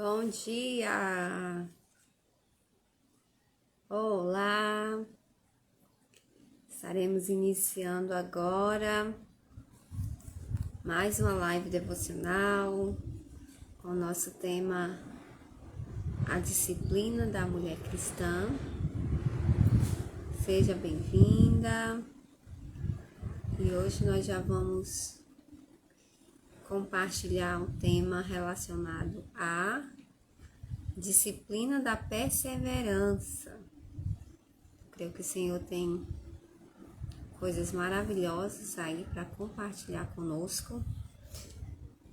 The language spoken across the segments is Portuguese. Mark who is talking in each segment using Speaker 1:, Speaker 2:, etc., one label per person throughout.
Speaker 1: Bom dia! Olá! Estaremos iniciando agora mais uma live devocional com o nosso tema A Disciplina da Mulher Cristã. Seja bem-vinda! E hoje nós já vamos compartilhar um tema relacionado à disciplina da perseverança. Creio que o Senhor tem coisas maravilhosas aí para compartilhar conosco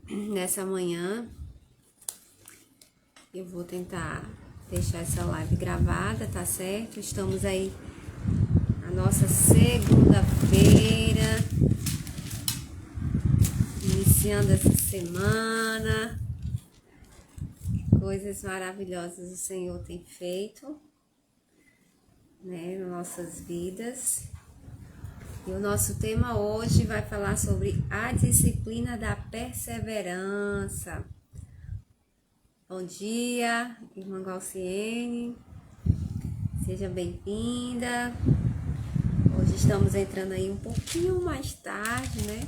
Speaker 1: nessa manhã. Eu vou tentar deixar essa live gravada, tá certo? Estamos aí na nossa segunda-feira, iniciando essa semana. Coisas maravilhosas o Senhor tem feito, né, nas nossas vidas. E o nosso tema hoje vai falar sobre a disciplina da perseverança. Bom dia, irmã Galciene. Seja bem-vinda. Hoje estamos entrando aí um pouquinho mais tarde, né?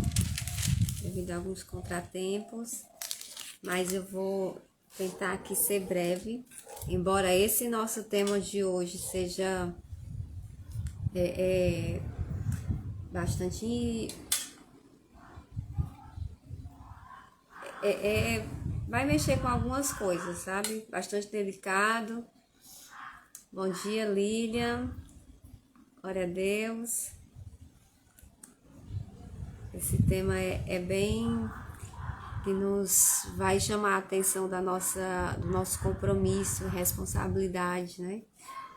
Speaker 1: Devido a alguns contratempos. Mas eu vou tentar aqui ser breve. Embora esse nosso tema de hoje seja bastante vai mexer com algumas coisas, sabe? Bastante delicado. Bom dia, Lilian. Glória a Deus. Esse tema é bem que nos vai chamar a atenção do nosso compromisso, responsabilidade, né?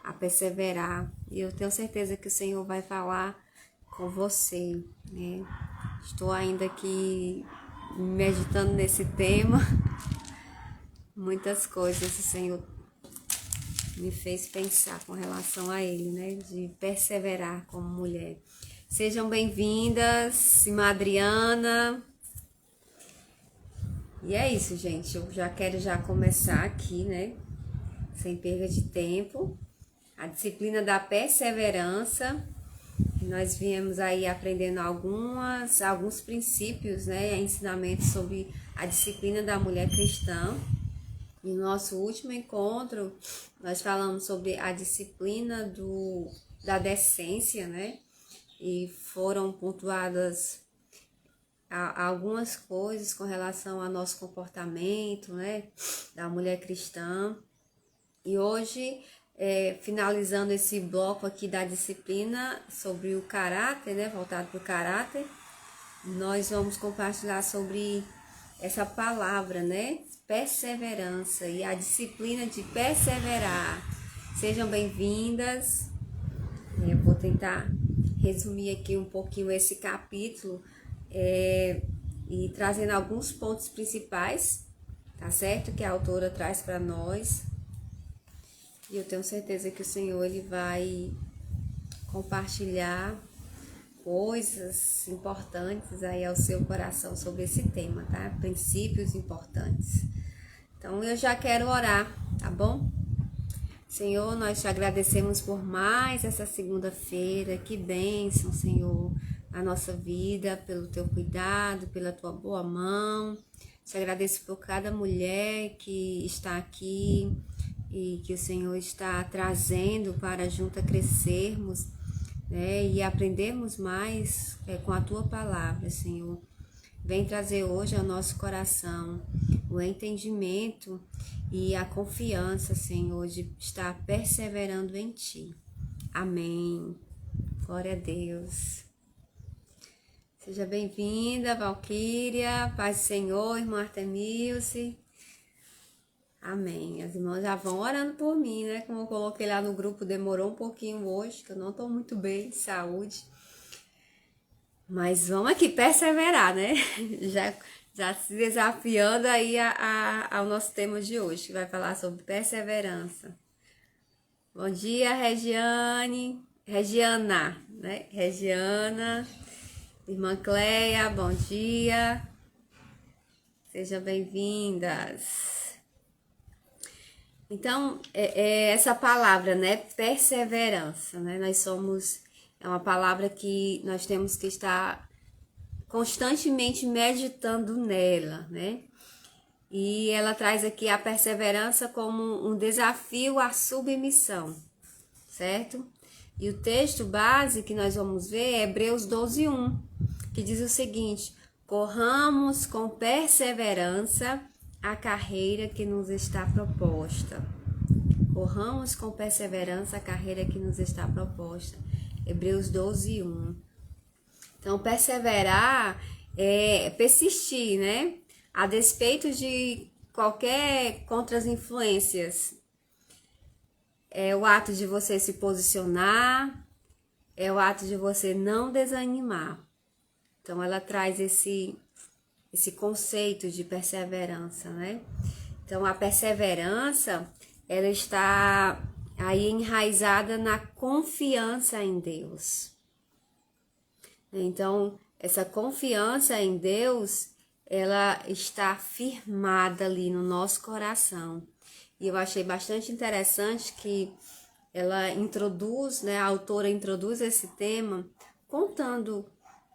Speaker 1: A perseverar. E eu tenho certeza que o Senhor vai falar com você, né? Estou ainda aqui meditando nesse tema. Muitas coisas o Senhor me fez pensar com relação a ele, né? De perseverar como mulher. Sejam bem-vindas, irmã Adriana. E é isso, gente. Eu já quero começar aqui, né? Sem perda de tempo. A disciplina da perseverança. Nós viemos aí aprendendo alguns princípios, né? Ensinamentos sobre a disciplina da mulher cristã. E no nosso último encontro, nós falamos sobre a disciplina da decência, né? E foram pontuadas algumas coisas com relação ao nosso comportamento, né? Da mulher cristã. E hoje, finalizando esse bloco aqui da disciplina sobre o caráter, né? Voltado para o caráter, nós vamos compartilhar sobre essa palavra, né? Perseverança e a disciplina de perseverar. Sejam bem-vindas. Eu vou tentar resumir aqui um pouquinho esse capítulo e trazendo alguns pontos principais, tá certo? Que a autora traz para nós. E eu tenho certeza que o Senhor ele vai compartilhar coisas importantes aí ao seu coração sobre esse tema, tá? Princípios importantes. Então eu já quero orar, tá bom? Senhor, nós te agradecemos por mais essa segunda-feira. Que bênção, Senhor, na nossa vida, pelo teu cuidado, pela tua boa mão. Te agradeço por cada mulher que está aqui e que o Senhor está trazendo para junto crescermos, né, e aprendermos mais com a tua palavra, Senhor. Vem trazer hoje ao nosso coração o entendimento e a confiança, Senhor, de estar perseverando em Ti. Amém. Glória a Deus. Seja bem-vinda, Valquíria. Paz do Senhor, irmã Artemilce. Amém. As irmãs já vão orando por mim, né? Como eu coloquei lá no grupo, demorou um pouquinho hoje, que eu não estou muito bem de saúde. Mas vamos aqui perseverar, né? Já se desafiando aí ao nosso tema de hoje, que vai falar sobre perseverança. Bom dia, Regiana, né? Regiana, irmã Cleia, bom dia. Sejam bem-vindas. Então, essa palavra, né, perseverança, né, é uma palavra que nós temos que estar constantemente meditando nela, né? E ela traz aqui a perseverança como um desafio à submissão, certo? E o texto base que nós vamos ver é Hebreus 12:1, que diz o seguinte: corramos com perseverança a carreira que nos está proposta. Corramos com perseverança a carreira que nos está proposta. Hebreus 12:1. Então, perseverar é persistir, né? A despeito de qualquer contra-influências. É o ato de você se posicionar, é o ato de você não desanimar. Então, ela traz esse conceito de perseverança, né? Então, a perseverança, ela está aí enraizada na confiança em Deus. Então, essa confiança em Deus, ela está firmada ali no nosso coração. E eu achei bastante interessante que ela introduz, né, a autora introduz esse tema contando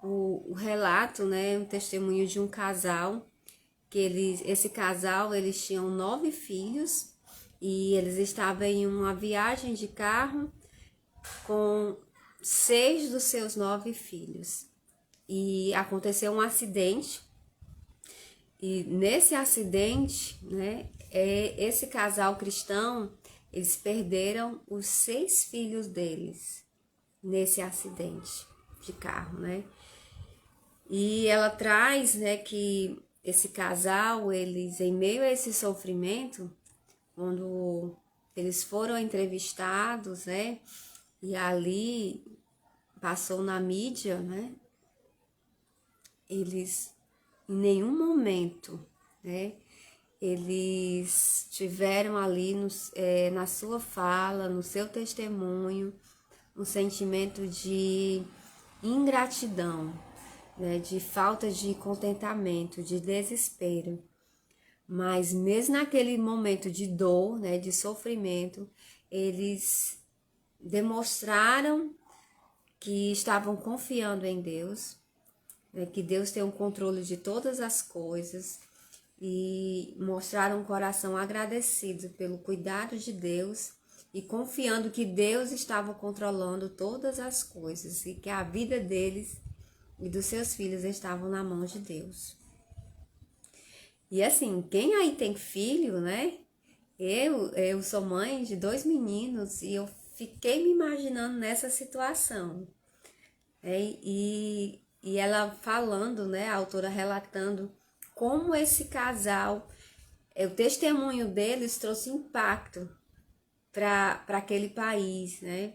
Speaker 1: o relato, né, um testemunho de um casal, que esse casal, eles tinham 9 filhos e eles estavam em uma viagem de carro com 6 dos seus 9 filhos. E aconteceu um acidente. E nesse acidente, né, esse casal cristão, eles perderam os 6 filhos deles nesse acidente de carro, né? E ela traz, né, que esse casal, eles, em meio a esse sofrimento, quando eles foram entrevistados, né, e ali passou na mídia, né, eles em nenhum momento, né, eles tiveram ali na sua fala, no seu testemunho, um sentimento de ingratidão, né, de falta de contentamento, de desespero. Mas mesmo naquele momento de dor, né, de sofrimento, eles demonstraram que estavam confiando em Deus, né, que Deus tem o controle de todas as coisas, e mostraram um coração agradecido pelo cuidado de Deus e confiando que Deus estava controlando todas as coisas e que a vida deles e dos seus filhos estavam na mão de Deus. E assim, quem aí tem filho, né? Eu sou mãe de 2 meninos e eu fiquei me imaginando nessa situação. E ela falando, né? A autora relatando como esse casal, o testemunho deles trouxe impacto para aquele país, né?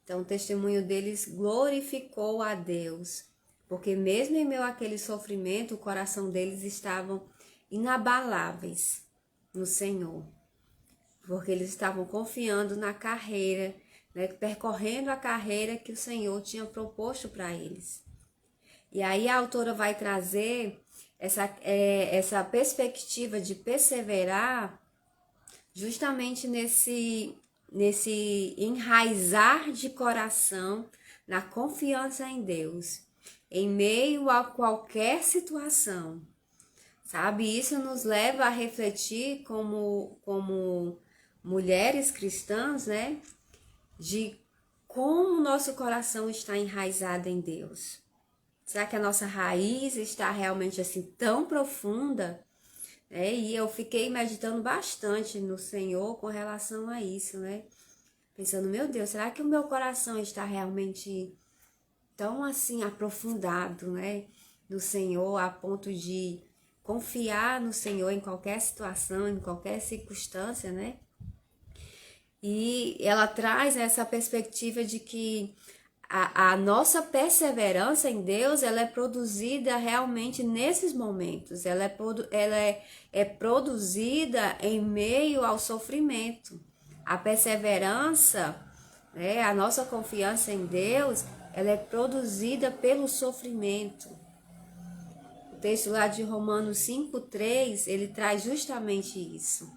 Speaker 1: Então, o testemunho deles glorificou a Deus, porque mesmo em meio àquele sofrimento, o coração deles estavam inabaláveis no Senhor, porque eles estavam confiando na carreira, né, percorrendo a carreira que o Senhor tinha proposto para eles. E aí a autora vai trazer essa perspectiva de perseverar justamente nesse enraizar de coração na confiança em Deus, em meio a qualquer situação, sabe? Isso nos leva a refletir como mulheres cristãs, né? De como o nosso coração está enraizado em Deus. Será que a nossa raiz está realmente assim tão profunda? E eu fiquei meditando bastante no Senhor com relação a isso, né? Pensando, meu Deus, será que o meu coração está realmente tão assim aprofundado, né? No Senhor, a ponto de confiar no Senhor em qualquer situação, em qualquer circunstância, né? E ela traz essa perspectiva de que a nossa perseverança em Deus, ela é produzida realmente nesses momentos, ela é produzida em meio ao sofrimento. A perseverança, né, a nossa confiança em Deus, ela é produzida pelo sofrimento. O texto lá de Romanos 5:3, ele traz justamente isso.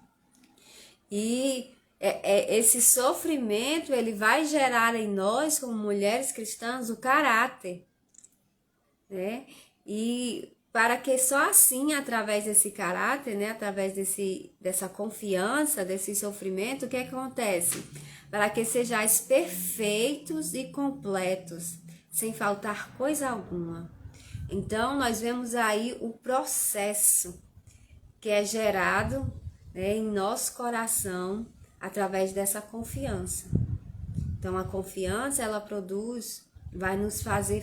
Speaker 1: E esse sofrimento, ele vai gerar em nós, como mulheres cristãs, o caráter, né? E para que só assim, através desse caráter, né, através dessa confiança, desse sofrimento, o que acontece? Para que sejais perfeitos e completos, sem faltar coisa alguma. Então, nós vemos aí o processo que é gerado, né, em nosso coração através dessa confiança. Então, a confiança, ela produz, vai nos fazer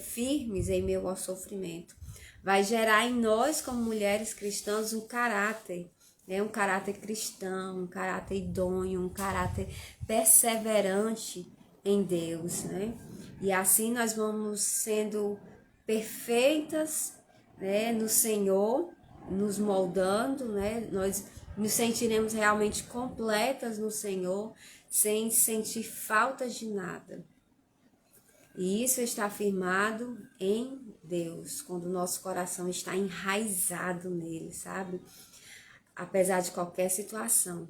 Speaker 1: firmes em meio ao sofrimento. Vai gerar em nós, como mulheres cristãs, um caráter, né? Um caráter cristão, um caráter idôneo, um caráter perseverante em Deus, né? E assim nós vamos sendo perfeitas, né, no Senhor, nos moldando, né? Nós nos sentiremos realmente completas no Senhor, sem sentir falta de nada. E isso está firmado em Deus, quando o nosso coração está enraizado nele, sabe? Apesar de qualquer situação.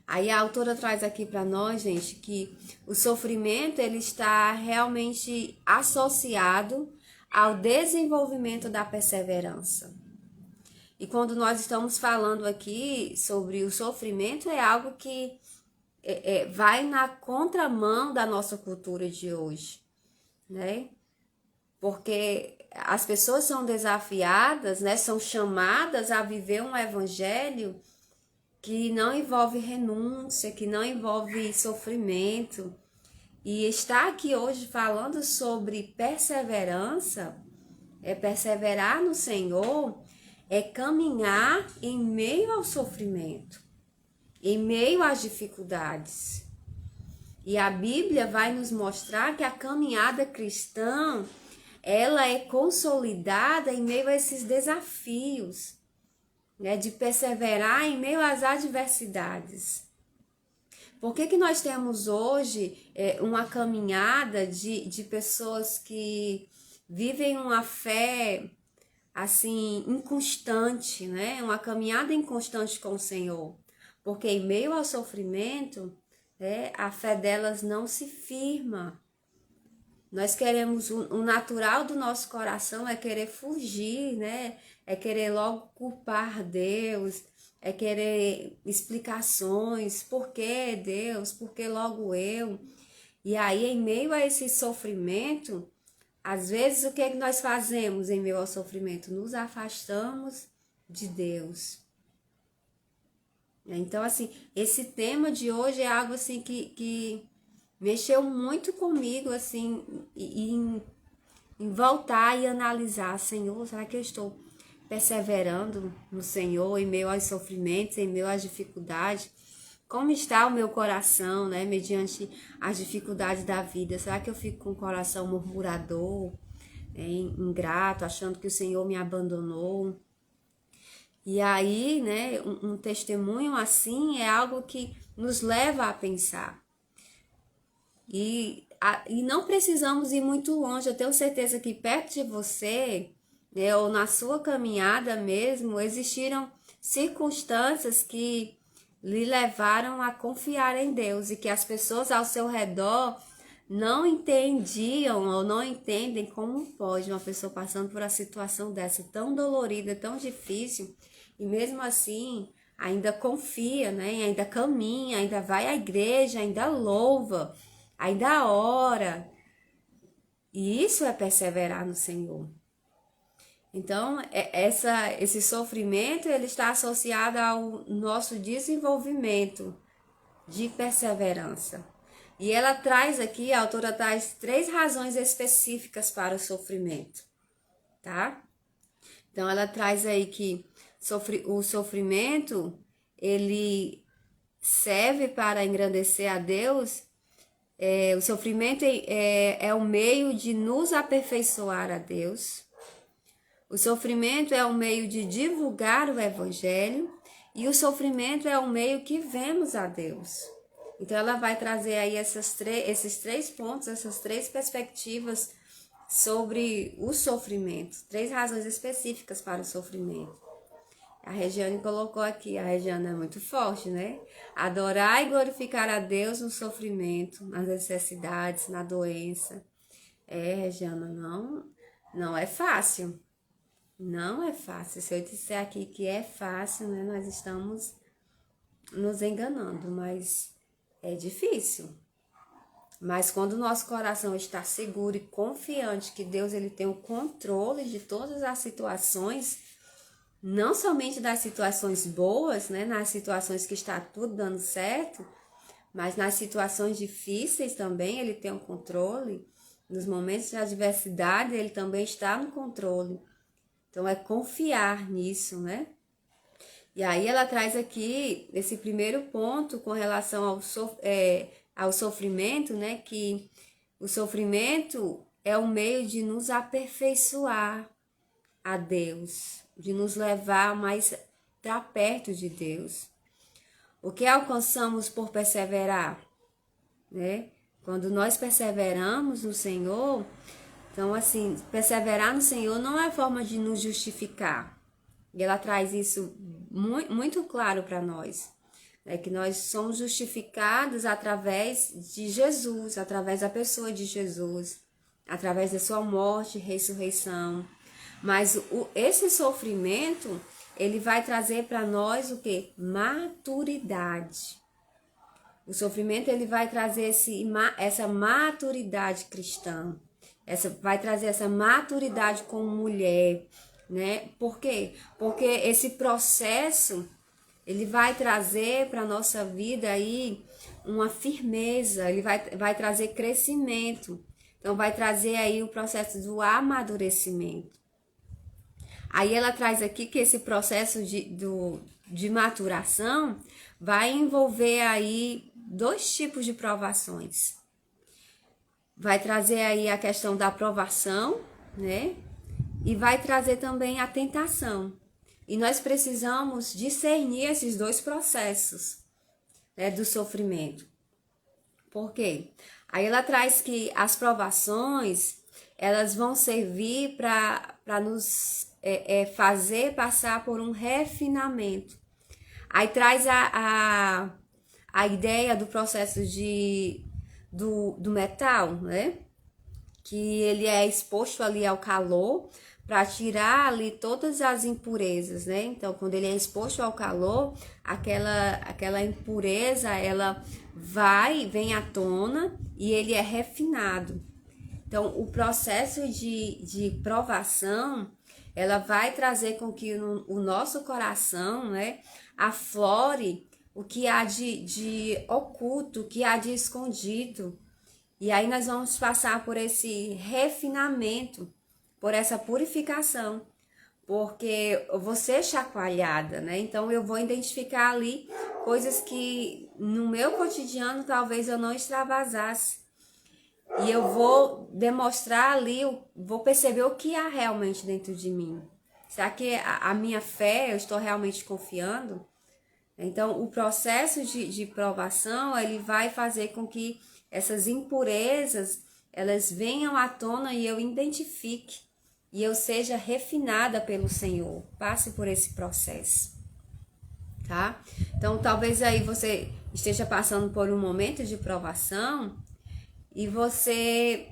Speaker 1: Aí a autora traz aqui para nós, gente, que o sofrimento, ele está realmente associado ao desenvolvimento da perseverança. E quando nós estamos falando aqui sobre o sofrimento, é algo que vai na contramão da nossa cultura de hoje, né? Porque as pessoas são desafiadas, né? São chamadas a viver um evangelho que não envolve renúncia, que não envolve sofrimento. E estar aqui hoje falando sobre perseverança, é perseverar no Senhor, é caminhar em meio ao sofrimento, em meio às dificuldades. E a Bíblia vai nos mostrar que a caminhada cristã, ela é consolidada em meio a esses desafios, né, de perseverar em meio às adversidades. Por que nós temos hoje uma caminhada de pessoas que vivem uma fé assim inconstante, né? Uma caminhada inconstante com o Senhor? Porque em meio ao sofrimento, né, a fé delas não se firma. Nós queremos, o natural do nosso coração é querer fugir, né? É querer logo culpar Deus, é querer explicações, por que Deus, por que logo eu? E aí, em meio a esse sofrimento, às vezes o que é que nós fazemos em meio ao sofrimento? Nos afastamos de Deus. Então, assim, esse tema de hoje é algo assim que mexeu muito comigo, assim, em voltar e analisar, Senhor, será que eu estou perseverando no Senhor em meio aos sofrimentos, em meio às dificuldades? Como está o meu coração, né, mediante as dificuldades da vida? Será que eu fico com o coração murmurador, ingrato, achando que o Senhor me abandonou? E aí, né, um testemunho assim é algo que nos leva a pensar. E não precisamos ir muito longe. Eu tenho certeza que perto de você, né, ou na sua caminhada mesmo, existiram circunstâncias que lhe levaram a confiar em Deus e que as pessoas ao seu redor não entendiam ou não entendem como pode uma pessoa passando por uma situação dessa tão dolorida, tão difícil, e mesmo assim ainda confia, né? Ainda caminha, ainda vai à igreja, ainda louva, ainda ora. E isso é perseverar no Senhor. Então, esse sofrimento, ele está associado ao nosso desenvolvimento de perseverança. E ela traz aqui, a autora traz 3 razões específicas para o sofrimento, tá? Então, ela traz aí que o sofrimento, ele serve para engrandecer a Deus. O sofrimento é o meio de nos aperfeiçoar a Deus. O sofrimento é o meio de divulgar o Evangelho. E o sofrimento é o meio que vemos a Deus. Então, ela vai trazer aí esses 3 pontos, essas 3 perspectivas sobre o sofrimento. 3 razões específicas para o sofrimento. A Regiane colocou aqui, a Regiane é muito forte, né? Adorar e glorificar a Deus no sofrimento, nas necessidades, na doença. Regiana, não é fácil. Não é fácil. Se eu disser aqui que é fácil, né? Nós estamos nos enganando, mas é difícil. Mas quando o nosso coração está seguro e confiante que Deus ele tem o controle de todas as situações, não somente das situações boas, né, nas situações que está tudo dando certo, mas nas situações difíceis também ele tem o controle, nos momentos de adversidade ele também está no controle. Então é confiar nisso, né? E aí ela traz aqui esse primeiro ponto com relação ao sofrimento, né? Que o sofrimento é o meio de nos aperfeiçoar a Deus, de nos levar mais para perto de Deus. O que alcançamos por perseverar, né? Quando nós perseveramos no Senhor, então assim, perseverar no Senhor não é forma de nos justificar. E ela traz isso muito, muito claro para nós, né? Que nós somos justificados através de Jesus, através da pessoa de Jesus, através da sua morte e ressurreição. Mas esse sofrimento, ele vai trazer para nós o quê? Maturidade. O sofrimento, ele vai trazer essa maturidade cristã. Vai trazer essa maturidade como mulher, né? Por quê? Porque esse processo, ele vai trazer para a nossa vida aí uma firmeza, ele vai trazer crescimento. Então, vai trazer aí o processo do amadurecimento. Aí ela traz aqui que esse processo de maturação vai envolver aí 2 tipos de provações. Vai trazer aí a questão da provação, né? E vai trazer também a tentação. E nós precisamos discernir esses 2 processos, né, do sofrimento. Por quê? Aí ela traz que as provações, elas vão servir para nos fazer passar por um refinamento. Aí traz a ideia do processo do metal, né? Que ele é exposto ali ao calor para tirar ali todas as impurezas, né? Então, quando ele é exposto ao calor, aquela impureza, ela vem à tona e ele é refinado. Então, o processo de provação, ela vai trazer com que o nosso coração, né, aflore o que há de oculto, o que há de escondido. E aí nós vamos passar por esse refinamento, por essa purificação, porque eu vou ser chacoalhada, né? Então eu vou identificar ali coisas que no meu cotidiano talvez eu não extravasasse. E eu vou demonstrar ali, vou perceber o que há realmente dentro de mim. Será que a minha fé, eu estou realmente confiando? Então, o processo de provação, ele vai fazer com que essas impurezas, elas venham à tona e eu identifique. E eu seja refinada pelo Senhor. Passe por esse processo. Tá? Então, talvez aí você esteja passando por um momento de provação e você,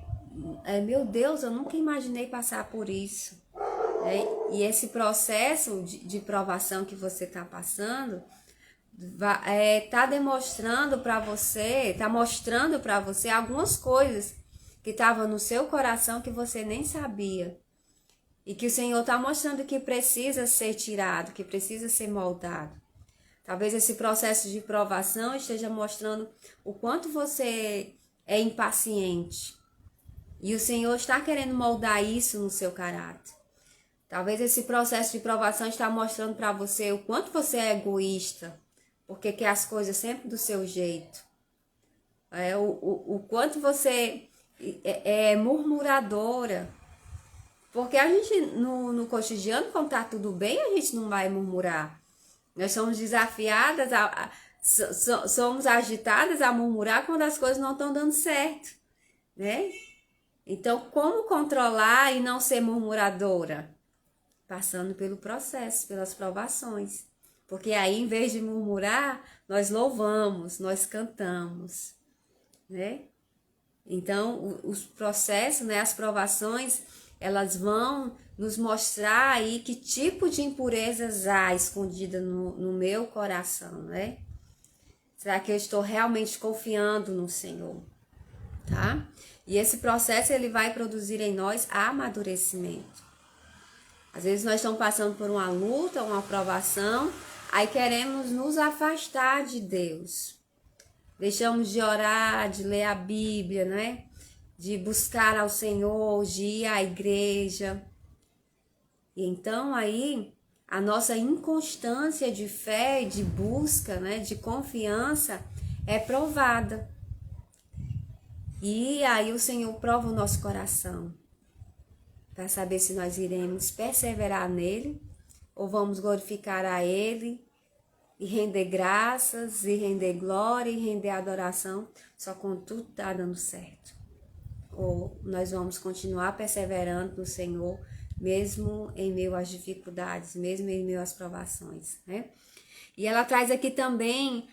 Speaker 1: meu Deus, eu nunca imaginei passar por isso. E esse processo de provação que você está passando, tá demonstrando para você, tá mostrando para você algumas coisas que estavam no seu coração que você nem sabia. E que o Senhor está mostrando que precisa ser tirado, que precisa ser moldado. Talvez esse processo de provação esteja mostrando o quanto você é impaciente. E o Senhor está querendo moldar isso no seu caráter. Talvez esse processo de provação está mostrando para você o quanto você é egoísta, porque quer as coisas sempre do seu jeito. O quanto você é murmuradora. Porque a gente, no cotidiano, quando tá tudo bem, a gente não vai murmurar. Nós somos desafiadas, somos agitadas a murmurar quando as coisas não estão dando certo, né? Então, como controlar e não ser murmuradora? passando pelo processo, pelas provações. Porque aí, em vez de murmurar, nós louvamos, nós cantamos, né? Então, os processos, né, as provações, elas vão nos mostrar aí que tipo de impurezas há escondida no meu coração, né? Será que eu estou realmente confiando no Senhor, tá? E esse processo, ele vai produzir em nós amadurecimento. Às vezes nós estamos passando por uma luta, uma provação, aí queremos nos afastar de Deus. Deixamos de orar, de ler a Bíblia, né? De buscar ao Senhor, de ir à igreja. E então aí a nossa inconstância de fé, de busca, né? De confiança é provada. E aí o Senhor prova o nosso coração para saber se nós iremos perseverar nele ou vamos glorificar a Ele e render graças, e render glória, e render adoração, só quando tudo está dando certo. Ou nós vamos continuar perseverando no Senhor, mesmo em meio às dificuldades, mesmo em meio às provações, né? E ela traz aqui também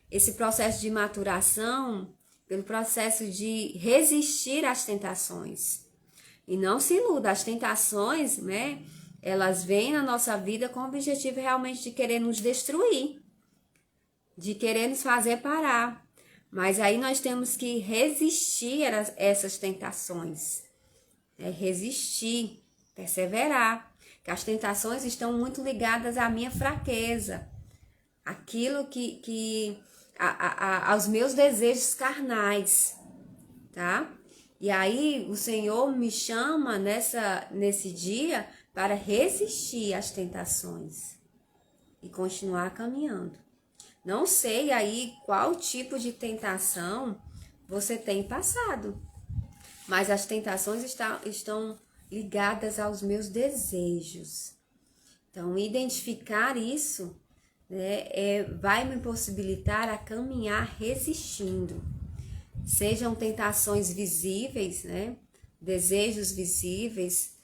Speaker 1: esse processo de maturação, pelo processo de resistir às tentações. E não se iluda, as tentações, né? Elas vêm na nossa vida com o objetivo realmente de querer nos destruir, de querer nos fazer parar. Mas aí nós temos que resistir a essas tentações, resistir, perseverar. Porque as tentações estão muito ligadas à minha fraqueza, aquilo aos meus desejos carnais, tá? E aí o Senhor me chama nesse dia para resistir às tentações e continuar caminhando. Não sei aí qual tipo de tentação você tem passado, mas as tentações estão ligadas aos meus desejos. Então, identificar isso, né, vai me possibilitar a caminhar resistindo. Sejam tentações visíveis, né, desejos visíveis,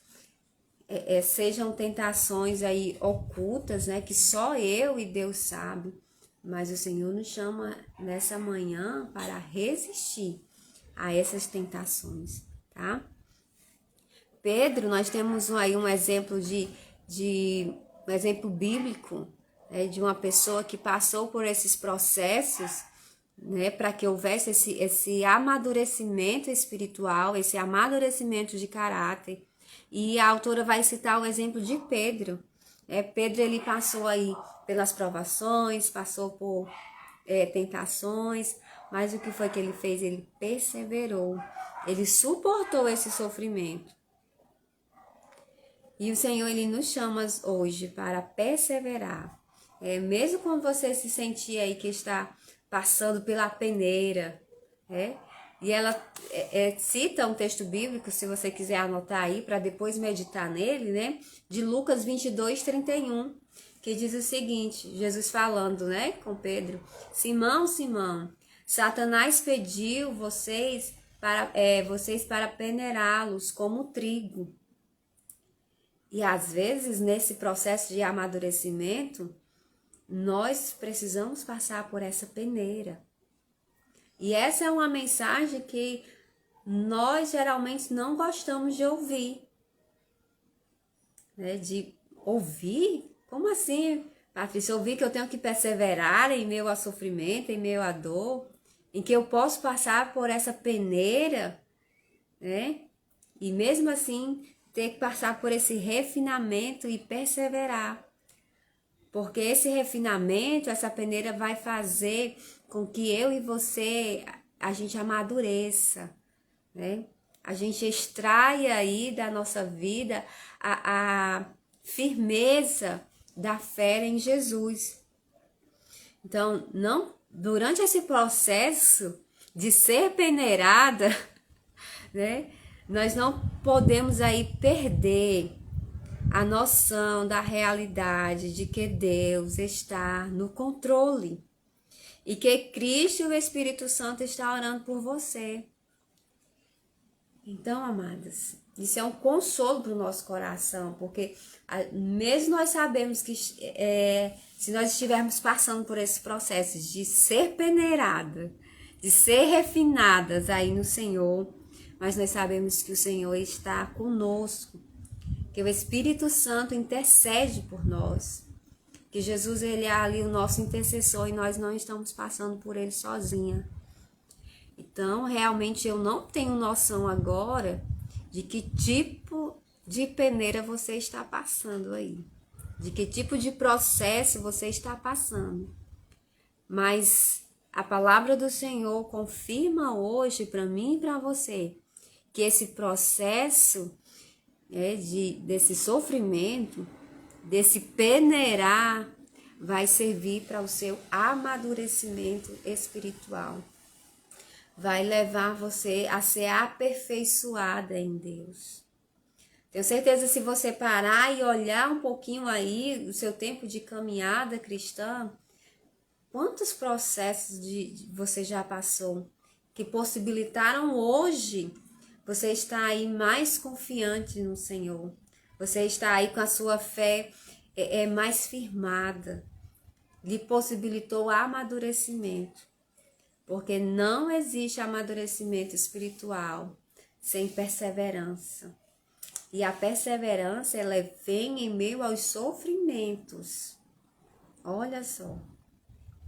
Speaker 1: sejam tentações aí ocultas, né, que só eu e Deus sabe, mas o Senhor nos chama nessa manhã para resistir a essas tentações, tá? Pedro, nós temos aí um exemplo um exemplo bíblico, né, de uma pessoa que passou por esses processos, né, para que houvesse esse amadurecimento espiritual, esse amadurecimento de caráter. E a autora vai citar o exemplo de Pedro. Pedro, ele passou aí pelas provações, passou por tentações, mas o que foi que ele fez? Ele perseverou, ele suportou esse sofrimento. E o Senhor, ele nos chama hoje para perseverar. Mesmo quando você se sentir aí que está passando pela peneira, e ela cita um texto bíblico, se você quiser anotar aí, para depois meditar nele, né? De Lucas 22:31, que diz o seguinte, Jesus falando, né, com Pedro: Simão, Simão, Satanás pediu vocês para peneirá-los como trigo. E às vezes, nesse processo de amadurecimento, nós precisamos passar por essa peneira. E essa é uma mensagem que nós geralmente não gostamos de ouvir. Né? De ouvir? Como assim, Patrícia? Ouvir que eu tenho que perseverar em meio ao sofrimento, em meio à dor, em que eu posso passar por essa peneira, né? E mesmo assim ter que passar por esse refinamento e perseverar. Porque esse refinamento, essa peneira vai fazer com que eu e você, a gente amadureça, né? A gente extraia aí da nossa vida a firmeza da fé em Jesus. Então, durante esse processo de ser peneirada, né? Nós não podemos aí perder a noção da realidade de que Deus está no controle e que Cristo e o Espírito Santo estão orando por você. Então, amadas, Isso é um consolo para o nosso coração, porque mesmo nós sabemos que se nós estivermos passando por esse processo de ser peneirada, de ser refinadas aí no Senhor, mas nós sabemos que o Senhor está conosco, que o Espírito Santo intercede por nós, que Jesus ele é ali o nosso intercessor e nós não estamos passando por ele sozinha. Então, realmente eu não tenho noção agora de que tipo de peneira você está passando aí, de que tipo de processo você está passando. Mas a palavra do Senhor confirma hoje para mim e para você que esse processo desse sofrimento, desse peneirar, vai servir para o seu amadurecimento espiritual. Vai levar você a ser aperfeiçoada em Deus. Tenho certeza, se você parar e olhar um pouquinho aí o seu tempo de caminhada cristã, quantos processos você já passou que possibilitaram hoje você estar aí mais confiante no Senhor. Você está aí com a sua fé mais firmada. Lhe possibilitou amadurecimento. Porque não existe amadurecimento espiritual sem perseverança. E a perseverança, ela vem em meio aos sofrimentos. Olha só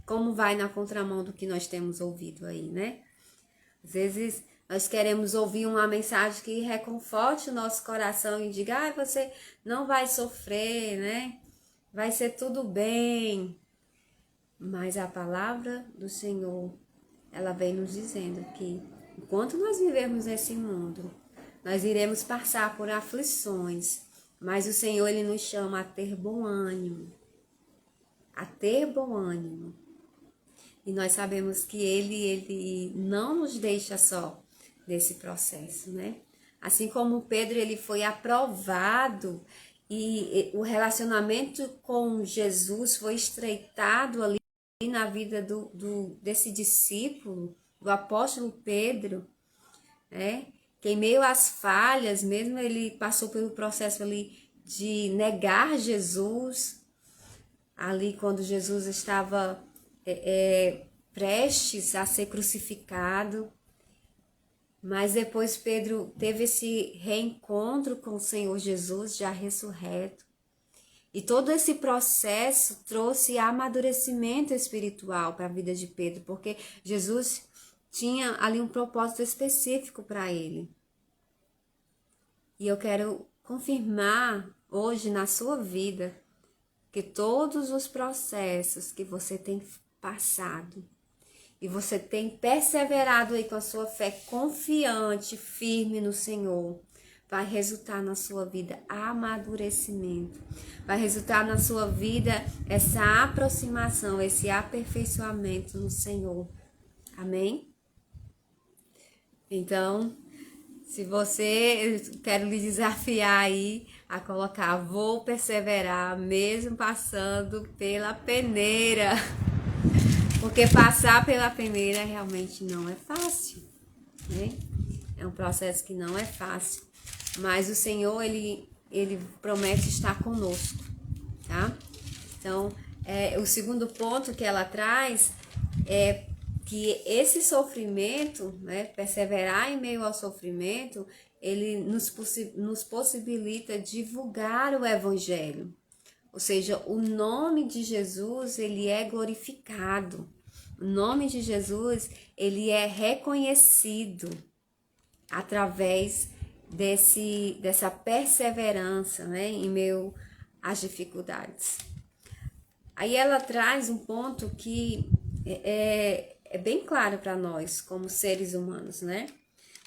Speaker 1: como vai na contramão do que nós temos ouvido aí, né? Às vezes nós queremos ouvir uma mensagem que reconforte o nosso coração e diga, você não vai sofrer, né? Vai ser tudo bem. Mas a palavra do Senhor, ela vem nos dizendo que enquanto nós vivemos nesse mundo, nós iremos passar por aflições, mas o Senhor ele nos chama a ter bom ânimo, a ter bom ânimo. E nós sabemos que ele não nos deixa só nesse processo, né? Assim como Pedro ele foi aprovado e o relacionamento com Jesus foi estreitado ali na vida desse discípulo, do apóstolo Pedro, né? Que em meio às falhas, mesmo ele passou pelo processo ali de negar Jesus, ali quando Jesus estava prestes a ser crucificado, mas depois Pedro teve esse reencontro com o Senhor Jesus, já ressurreto. E todo esse processo trouxe amadurecimento espiritual para a vida de Pedro, porque Jesus tinha ali um propósito específico para ele. E eu quero confirmar hoje na sua vida que todos os processos que você tem passado e você tem perseverado aí com a sua fé confiante, firme no Senhor, vai resultar na sua vida amadurecimento, vai resultar na sua vida essa aproximação, esse aperfeiçoamento no Senhor. Amém? Então, se você, eu quero lhe desafiar aí a colocar, vou perseverar mesmo passando pela peneira, porque passar pela peneira realmente não é fácil, né? É um processo que não é fácil, mas o Senhor, ele promete estar conosco, tá? Então, o segundo ponto que ela traz é que esse sofrimento, né, perseverar em meio ao sofrimento, ele nos possibilita divulgar o Evangelho. Ou seja, o nome de Jesus, ele é glorificado. O nome de Jesus, ele é reconhecido através dessa perseverança, né, em meio às dificuldades. Aí ela traz um ponto que é bem claro para nós, como seres humanos, né?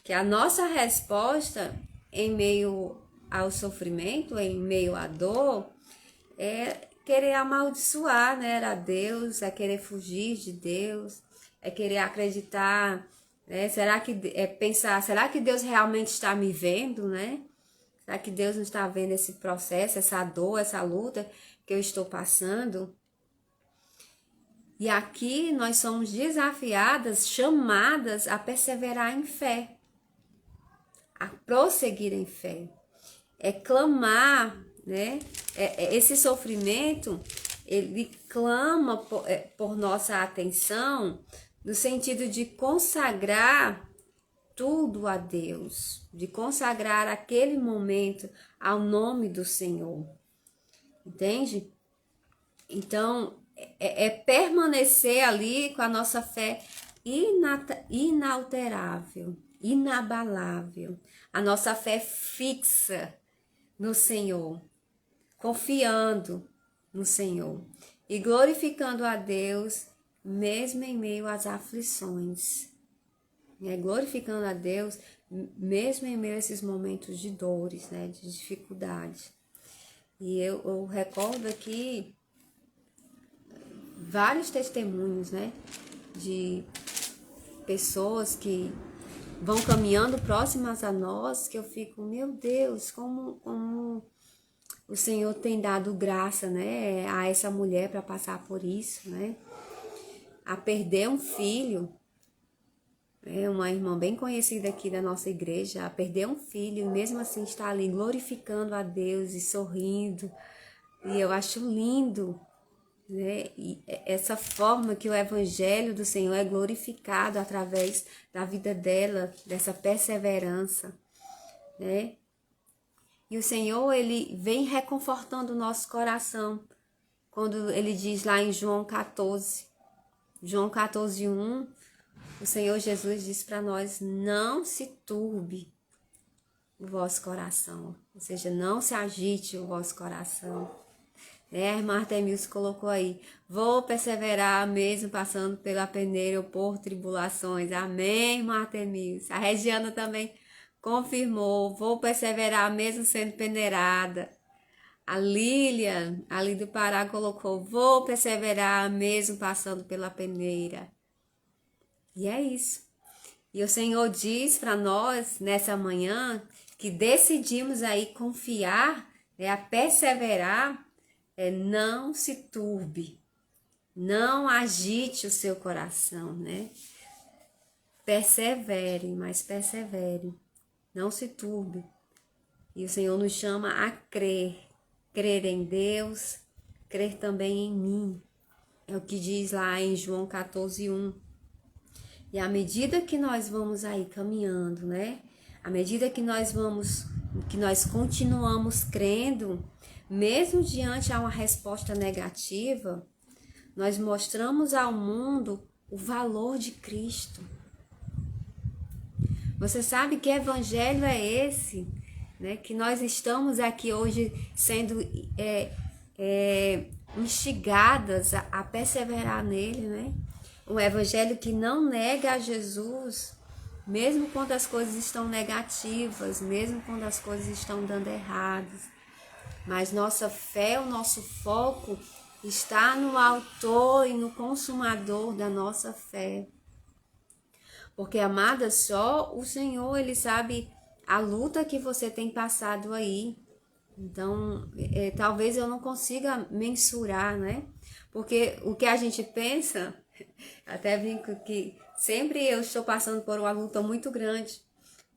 Speaker 1: Que a nossa resposta em meio ao sofrimento, em meio à dor, é querer amaldiçoar, né, a Deus, é querer fugir de Deus, é querer acreditar, né? Será que Deus realmente está me vendo, né? Será que Deus não está vendo esse processo, essa dor, essa luta que eu estou passando? E aqui nós somos desafiadas, chamadas a perseverar em fé, a prosseguir em fé. É clamar, né? Esse sofrimento, ele clama por nossa atenção, no sentido de consagrar tudo a Deus, de consagrar aquele momento ao nome do Senhor, entende? Então, permanecer ali com a nossa fé inalterável, inabalável, a nossa fé fixa no Senhor, confiando no Senhor e glorificando a Deus mesmo em meio às aflições, né? Glorificando a Deus mesmo em meio a esses momentos de dores, né? De dificuldade. E eu recordo aqui vários testemunhos, né? De pessoas que vão caminhando próximas a nós, que eu fico, meu Deus, como o Senhor tem dado graça, né, a essa mulher para passar por isso, né, a perder um filho, uma irmã bem conhecida aqui da nossa igreja, a perder um filho e mesmo assim está ali glorificando a Deus e sorrindo, e eu acho lindo, né, e essa forma que o evangelho do Senhor é glorificado através da vida dela, dessa perseverança, né, e o Senhor, ele vem reconfortando o nosso coração, quando ele diz lá em João 14, 1, o Senhor Jesus diz para nós, não se turbe o vosso coração, ou seja, não se agite o vosso coração. A irmã Artemilson colocou aí, vou perseverar mesmo passando pela peneira ou por tribulações. Amém, irmã Artemilson. A Regiana também confirmou, vou perseverar mesmo sendo peneirada. A Lília, ali do Pará, colocou, vou perseverar mesmo passando pela peneira. E é isso. E o Senhor diz para nós, nessa manhã, que decidimos aí confiar, a perseverar, não se turbe, não agite o seu coração, né? Persevere, mas persevere, não se turbe. E o Senhor nos chama a crer em Deus, crer também em mim. É o que diz lá em João 14, 1. E à medida que nós vamos aí caminhando, né? À medida que nós continuamos crendo, mesmo diante a uma resposta negativa, nós mostramos ao mundo o valor de Cristo. Você sabe que evangelho é esse, né? Que nós estamos aqui hoje sendo instigadas a perseverar nele, né? Um evangelho que não nega a Jesus, mesmo quando as coisas estão negativas, mesmo quando as coisas estão dando erradas. Mas nossa fé, o nosso foco está no autor e no consumador da nossa fé. Porque, amada, só o Senhor, ele sabe a luta que você tem passado aí. Então, talvez eu não consiga mensurar, né? Porque o que a gente pensa, até brinco que sempre eu estou passando por uma luta muito grande.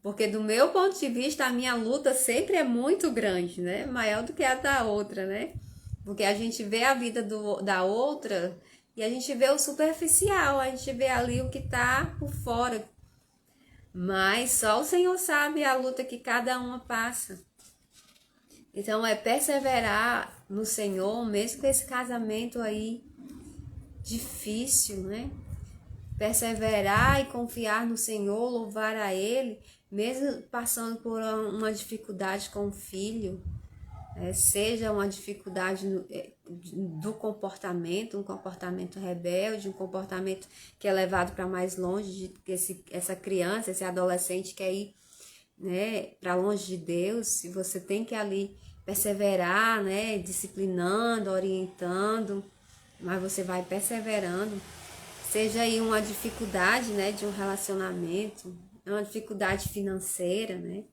Speaker 1: Porque do meu ponto de vista, a minha luta sempre é muito grande, né? Maior do que a da outra, né? Porque a gente vê a vida da outra e a gente vê o superficial, a gente vê ali o que tá por fora. Mas só o Senhor sabe a luta que cada uma passa. Então é perseverar no Senhor, mesmo com esse casamento aí difícil, né? Perseverar e confiar no Senhor, louvar a Ele, mesmo passando por uma dificuldade com o filho, seja uma dificuldade do comportamento, um comportamento rebelde, um comportamento que é levado para mais longe, essa criança, esse adolescente quer ir, né, para longe de Deus, e você tem que ali perseverar, né, disciplinando, orientando, mas você vai perseverando. Seja aí uma dificuldade, né, de um relacionamento, uma dificuldade financeira, né,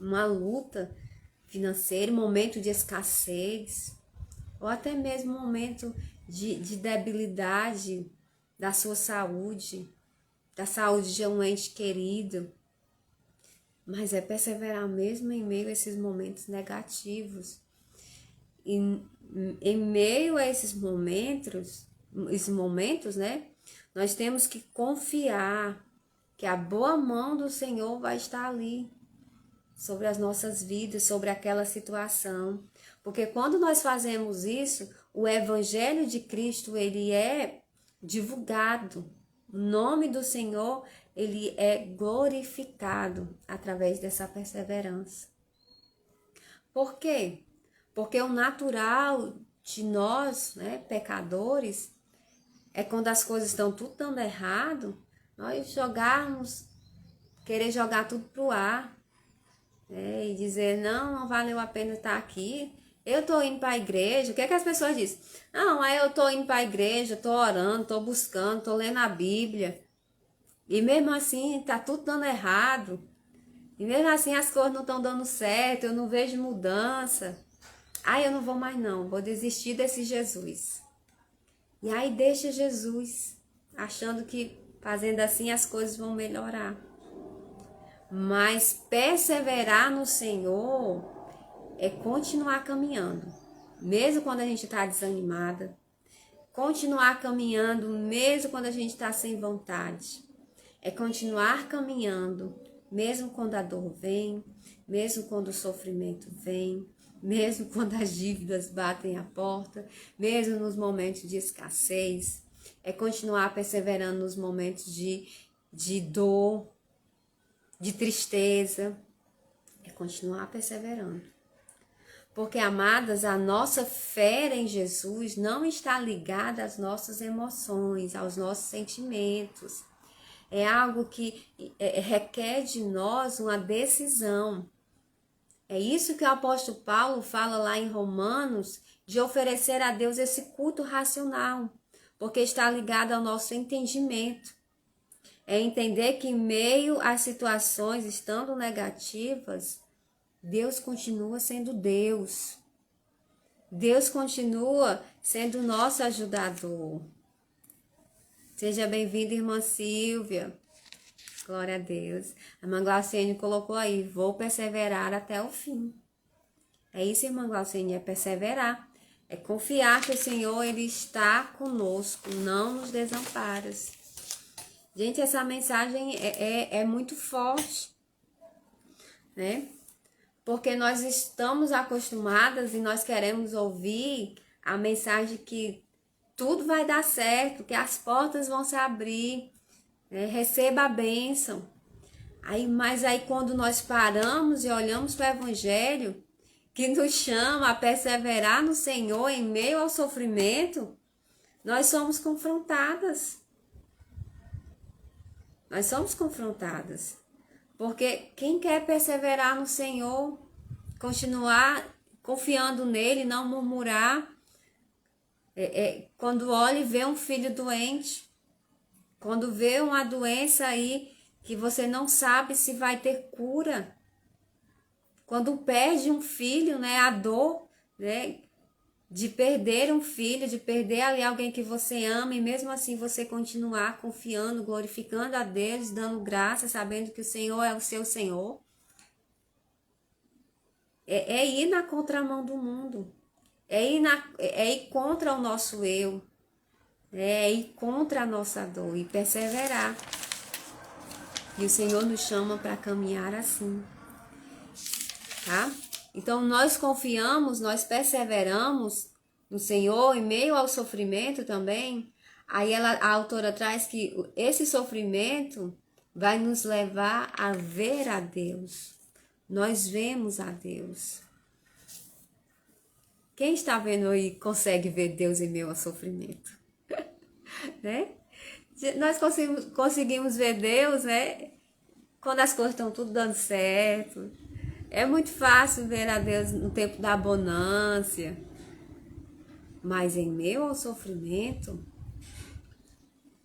Speaker 1: uma luta financeira, momento de escassez, ou até mesmo momento de debilidade da sua saúde, da saúde de um ente querido. mas é perseverar mesmo em meio a esses momentos negativos. E em meio a esses momentos, né, nós temos que confiar que a boa mão do Senhor vai estar ali sobre as nossas vidas, sobre aquela situação. Porque quando nós fazemos isso, o evangelho de Cristo, ele é divulgado. O nome do Senhor, ele é glorificado através dessa perseverança. Por quê? Porque o natural de nós, né, pecadores, é quando as coisas estão tudo dando errado, nós querer jogar tudo pro ar, né, e dizer, não valeu a pena estar aqui, eu tô indo para a igreja. O que é que as pessoas dizem? Não, aí eu tô indo para a igreja, tô orando, tô buscando, tô lendo a Bíblia, e mesmo assim tá tudo dando errado, e mesmo assim as coisas não estão dando certo, eu não vejo mudança. Eu não vou mais não, vou desistir desse Jesus. E aí deixa Jesus, achando que fazendo assim as coisas vão melhorar. Mas perseverar no Senhor é continuar caminhando, mesmo quando a gente está desanimada. Continuar caminhando, mesmo quando a gente está sem vontade. É continuar caminhando, mesmo quando a dor vem, mesmo quando o sofrimento vem, mesmo quando as dívidas batem a porta, mesmo nos momentos de escassez. É continuar perseverando nos momentos de dor, de tristeza. É continuar perseverando. Porque, amadas, a nossa fé em Jesus não está ligada às nossas emoções, aos nossos sentimentos. É algo que requer de nós uma decisão. É isso que o apóstolo Paulo fala lá em Romanos, de oferecer a Deus esse culto racional, porque está ligado ao nosso entendimento. É entender que em meio às situações estando negativas, Deus continua sendo Deus. Deus continua sendo nosso ajudador. Seja bem-vinda, irmã Silvia. Glória a Deus. A irmã Glauciane colocou aí, vou perseverar até o fim. É isso, irmã Glauciane, é perseverar. É confiar que o Senhor, ele está conosco, não nos desampara. Gente, essa mensagem é muito forte, né? Porque nós estamos acostumadas e nós queremos ouvir a mensagem que tudo vai dar certo, que as portas vão se abrir, né? Receba a bênção. Mas aí quando nós paramos e olhamos para o Evangelho, que nos chama a perseverar no Senhor em meio ao sofrimento, nós somos confrontadas. Nós somos confrontadas. Porque quem quer perseverar no Senhor, continuar confiando nele, não murmurar, quando olha e vê um filho doente, quando vê uma doença aí que você não sabe se vai ter cura, quando perde um filho, né, a dor, né, de perder um filho, de perder ali alguém que você ama, e mesmo assim você continuar confiando, glorificando a Deus, dando graça, sabendo que o Senhor é o seu Senhor. É ir na contramão do mundo, é ir contra o nosso eu, é ir contra a nossa dor e perseverar. E o Senhor nos chama para caminhar assim, tá? Então nós confiamos, nós perseveramos no Senhor em meio ao sofrimento também. Aí a autora traz que esse sofrimento vai nos levar a ver a Deus. Nós vemos a Deus. Quem está vendo aí consegue ver Deus em meio ao sofrimento? Né? Nós conseguimos ver Deus, né? Quando as coisas estão tudo dando certo. É muito fácil ver a Deus no tempo da abundância. Mas em meio ao sofrimento,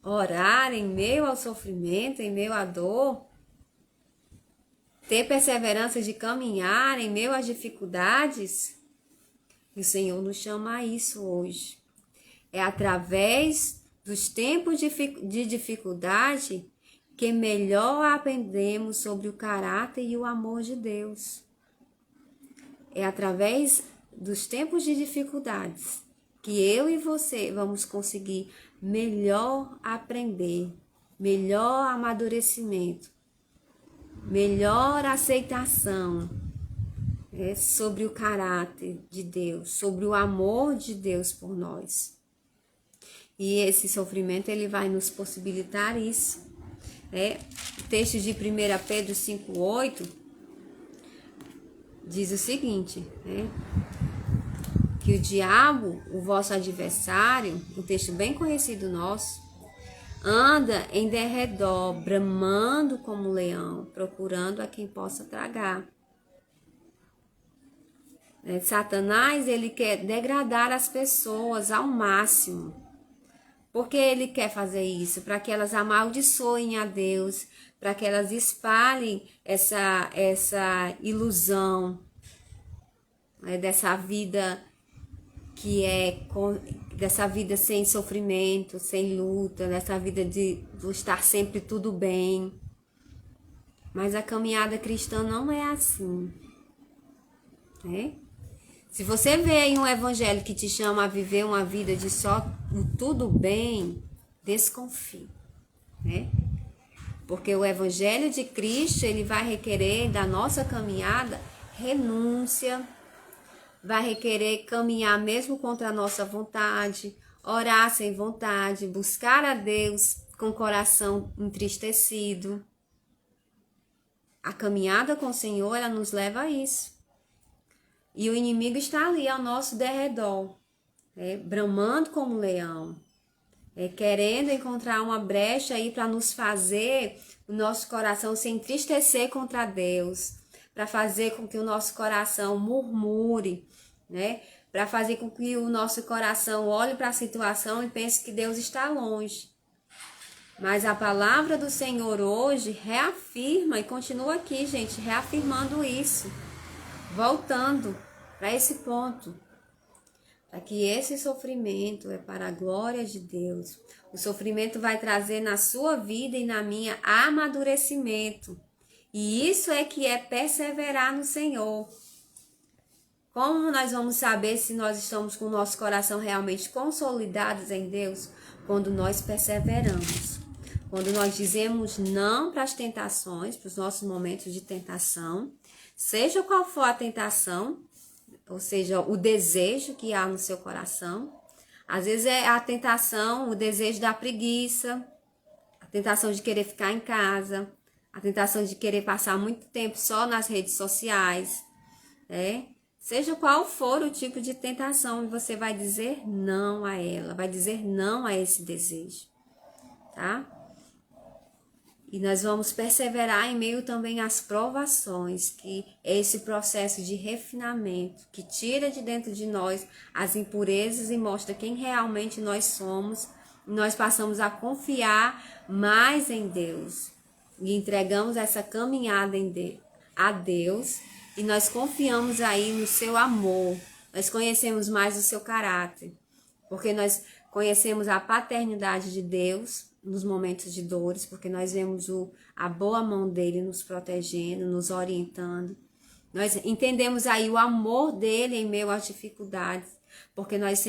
Speaker 1: orar em meio ao sofrimento, em meio à dor, ter perseverança de caminhar em meio às dificuldades, e o Senhor nos chama a isso hoje. É através dos tempos de dificuldade que melhor aprendemos sobre o caráter e o amor de Deus. É através dos tempos de dificuldades que eu e você vamos conseguir melhor aprender, melhor amadurecimento, melhor aceitação sobre o caráter de Deus, sobre o amor de Deus por nós. E esse sofrimento ele vai nos possibilitar isso. O texto de 1 Pedro 5,8 diz o seguinte, que o diabo, o vosso adversário, um texto bem conhecido nosso, anda em derredor, bramando como um leão, procurando a quem possa tragar. Satanás, ele quer degradar as pessoas ao máximo. Por que ele quer fazer isso? Para que elas amaldiçoem a Deus, para que elas espalhem essa ilusão, dessa vida dessa vida sem sofrimento, sem luta, dessa vida de estar sempre tudo bem. Mas a caminhada cristã não é assim. Se você vê aí um evangelho que te chama a viver uma vida de só tudo bem, desconfie. Porque o evangelho de Cristo, ele vai requerer da nossa caminhada renúncia, vai requerer caminhar mesmo contra a nossa vontade, orar sem vontade, buscar a Deus com o coração entristecido. A caminhada com o Senhor, ela nos leva a isso. E o inimigo está ali ao nosso derredor, bramando como um leão, querendo encontrar uma brecha aí para nos fazer o nosso coração se entristecer contra Deus, para fazer com que o nosso coração murmure, para fazer com que o nosso coração olhe para a situação e pense que Deus está longe. Mas a palavra do Senhor hoje reafirma, e continua aqui, gente, reafirmando isso, voltando para esse ponto, para que esse sofrimento é para a glória de Deus. O sofrimento vai trazer na sua vida e na minha amadurecimento. E isso é que é perseverar no Senhor. Como nós vamos saber se nós estamos com o nosso coração realmente consolidados em Deus? Quando nós perseveramos. Quando nós dizemos não para as tentações, para os nossos momentos de tentação, seja qual for a tentação, ou seja, o desejo que há no seu coração. Às vezes é a tentação, o desejo da preguiça, a tentação de querer ficar em casa, a tentação de querer passar muito tempo só nas redes sociais, Seja qual for o tipo de tentação, você vai dizer não a ela, vai dizer não a esse desejo, tá? E nós vamos perseverar em meio também às provações, que é esse processo de refinamento, que tira de dentro de nós as impurezas e mostra quem realmente nós somos. Nós passamos a confiar mais em Deus e entregamos essa caminhada a Deus e nós confiamos aí no seu amor. Nós conhecemos mais o seu caráter, porque nós conhecemos a paternidade de Deus nos momentos de dores, porque nós vemos a boa mão dele nos protegendo, nos orientando. Nós entendemos aí o amor dele em meio às dificuldades, porque nós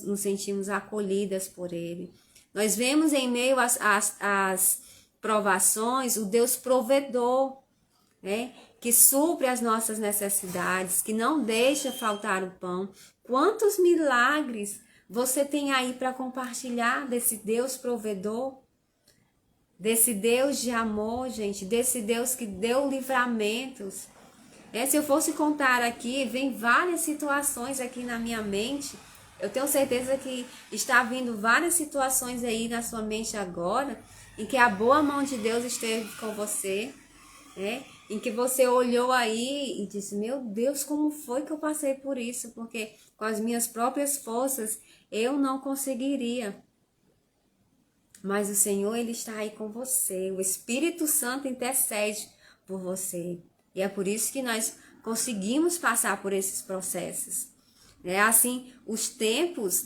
Speaker 1: nos sentimos acolhidas por ele. Nós vemos em meio às provações o Deus provedor, que supre as nossas necessidades, que não deixa faltar o pão. Quantos milagres você tem aí para compartilhar desse Deus provedor, desse Deus de amor, gente, desse Deus que deu livramentos. Se eu fosse contar aqui, vem várias situações aqui na minha mente. Eu tenho certeza que está vindo várias situações aí na sua mente agora, em que a boa mão de Deus esteve com você, em que você olhou aí e disse, meu Deus, como foi que eu passei por isso? Porque com as minhas próprias forças eu não conseguiria. Mas o Senhor, ele está aí com você. O Espírito Santo intercede por você. E é por isso que nós conseguimos passar por esses processos. Assim, os tempos,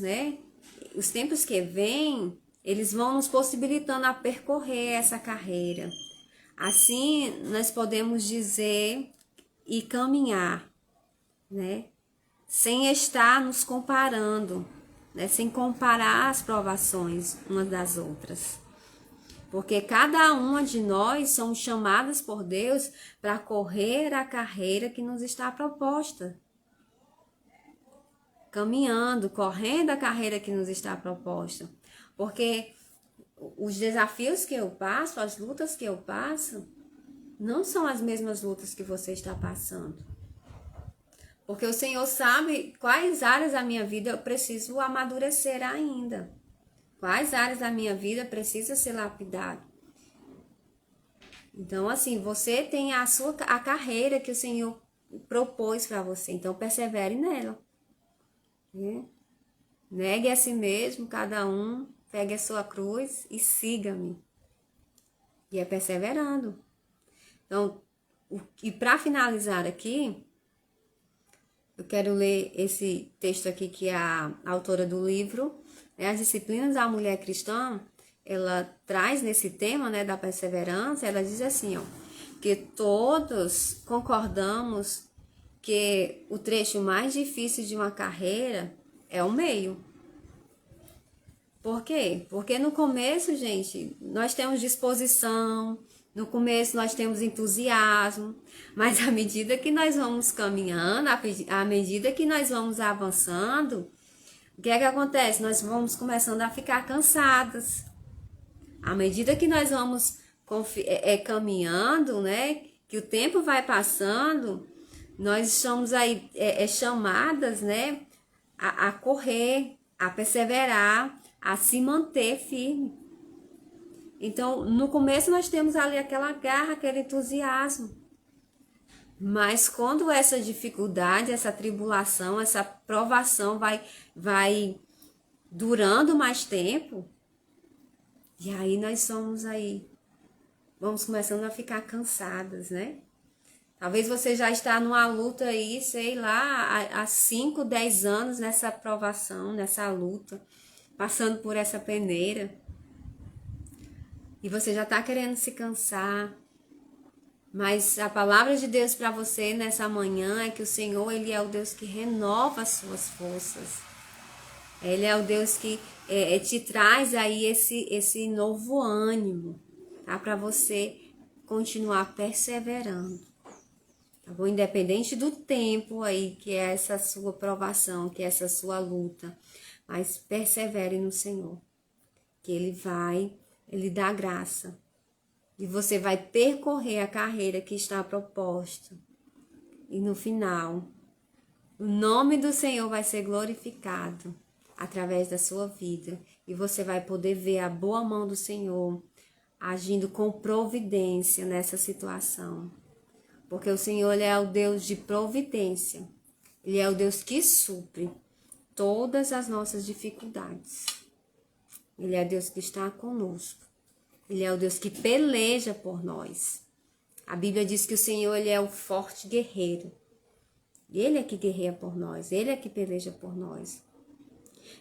Speaker 1: os tempos que vêm, eles vão nos possibilitando a percorrer essa carreira. Assim, nós podemos dizer e caminhar, né? Sem estar nos comparando, né? Sem comparar as provações umas das outras. Porque cada uma de nós somos chamadas por Deus para correr a carreira que nos está proposta. Caminhando, correndo a carreira que nos está proposta. Porque os desafios que eu passo, as lutas que eu passo, não são as mesmas lutas que você está passando. Porque o Senhor sabe quais áreas da minha vida eu preciso amadurecer ainda. Quais áreas da minha vida precisa ser lapidado. Então, assim, você tem a carreira que o Senhor propôs para você. Então, persevere nela. Né? Negue a si mesmo, cada um, pegue a sua cruz e siga-me. E é perseverando. Então, e para finalizar aqui, eu quero ler esse texto aqui que é a autora do livro, né, As Disciplinas da Mulher Cristã, ela traz nesse tema, né, da perseverança, ela diz assim, ó, que todos concordamos que o trecho mais difícil de uma carreira é o meio. Por quê? Porque no começo, gente, nós temos disposição, no começo nós temos entusiasmo, mas à medida que nós vamos caminhando, à medida que nós vamos avançando, o que é que acontece? Nós vamos começando a ficar cansadas. À medida que nós vamos caminhando, né, que o tempo vai passando, nós estamos aí chamadas, né, a correr, a perseverar, a se manter firme. Então, no começo nós temos ali aquela garra, aquele entusiasmo. Mas quando essa dificuldade, essa tribulação, essa provação vai durando mais tempo, e aí nós vamos começando a ficar cansadas, né? Talvez você já está numa luta aí, sei lá, há 5, 10 anos nessa provação, nessa luta, passando por essa peneira. E você já está querendo se cansar. Mas a palavra de Deus para você nessa manhã é que o Senhor, Ele é o Deus que renova as suas forças. Ele é o Deus que te traz aí esse novo ânimo, tá? Para você continuar perseverando. Tá bom? Independente do tempo aí, que é essa sua provação, que é essa sua luta. Mas persevere no Senhor. Que Ele dá graça. E você vai percorrer a carreira que está proposta. E no final, o nome do Senhor vai ser glorificado através da sua vida. E você vai poder ver a boa mão do Senhor agindo com providência nessa situação. Porque o Senhor, Ele é o Deus de providência. Ele é o Deus que supre todas as nossas dificuldades. Ele é o Deus que está conosco. Ele é o Deus que peleja por nós. A Bíblia diz que o Senhor, Ele é o forte guerreiro. Ele é que guerreia por nós. Ele é que peleja por nós.